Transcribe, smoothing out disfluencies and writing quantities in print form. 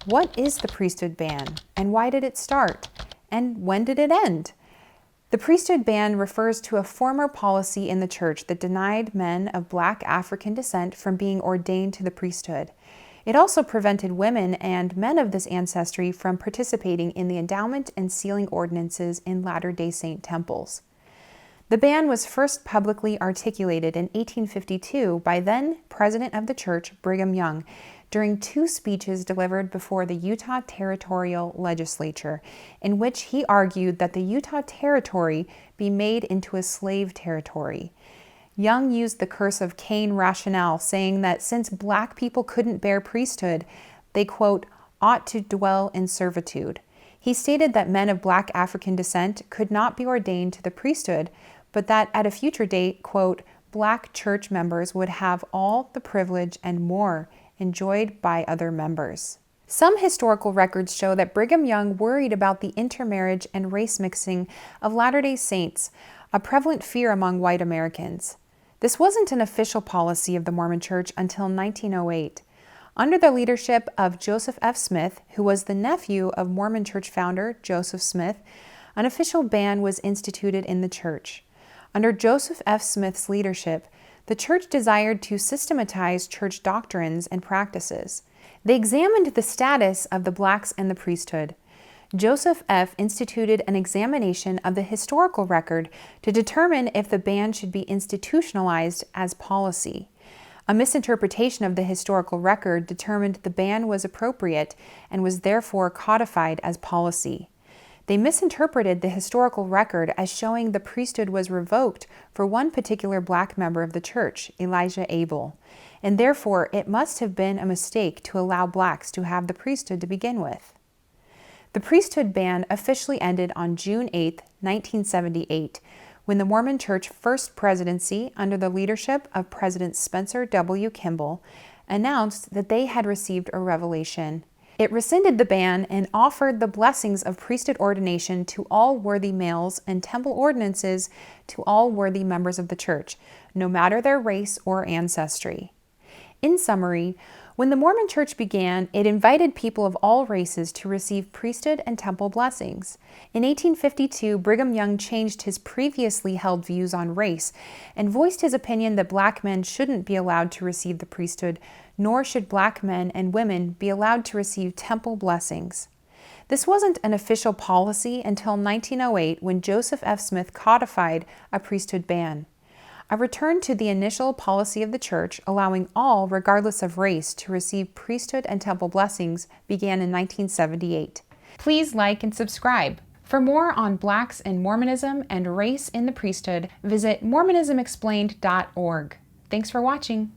What is the priesthood ban, and why did it start? And when did it end? The priesthood ban refers to a former policy in the church that denied men of Black African descent from being ordained to the priesthood. It also prevented women and men of this ancestry from participating in the endowment and sealing ordinances in Latter-day Saint temples. The ban was first publicly articulated in 1852 by then President of the Church, Brigham Young, during 2 speeches delivered before the Utah Territorial Legislature, in which he argued that the Utah Territory be made into a slave territory. Young used the curse of Cain rationale, saying that since Black people couldn't bear priesthood, they, quote, ought to dwell in servitude. He stated that men of Black African descent could not be ordained to the priesthood, but that at a future date, quote, Black church members would have all the privilege and more enjoyed by other members. Some historical records show that Brigham Young worried about the intermarriage and race mixing of Latter-day Saints, a prevalent fear among white Americans. This wasn't an official policy of the Mormon Church until 1908. Under the leadership of Joseph F. Smith, who was the nephew of Mormon Church founder Joseph Smith, an official ban was instituted in the church. Under Joseph F. Smith's leadership, the church desired to systematize church doctrines and practices. They examined the status of the Blacks and the priesthood. Joseph F. instituted an examination of the historical record to determine if the ban should be institutionalized as policy. A misinterpretation of the historical record determined the ban was appropriate and was therefore codified as policy. They misinterpreted the historical record as showing the priesthood was revoked for one particular Black member of the church, Elijah Abel, and therefore it must have been a mistake to allow Blacks to have the priesthood to begin with. The priesthood ban officially ended on June 8, 1978, when the Mormon Church First Presidency, under the leadership of President Spencer W. Kimball, announced that they had received a revelation. It rescinded the ban and offered the blessings of priesthood ordination to all worthy males and temple ordinances to all worthy members of the church, no matter their race or ancestry. In summary, when the Mormon Church began, it invited people of all races to receive priesthood and temple blessings. In 1852, Brigham Young changed his previously held views on race and voiced his opinion that Black men shouldn't be allowed to receive the priesthood, nor should Black men and women be allowed to receive temple blessings. This wasn't an official policy until 1908 when Joseph F. Smith codified a priesthood ban. A return to the initial policy of the church, allowing all, regardless of race, to receive priesthood and temple blessings, began in 1978. Please like and subscribe. For more on Blacks in Mormonism and race in the priesthood, visit MormonismExplained.org. Thanks for watching.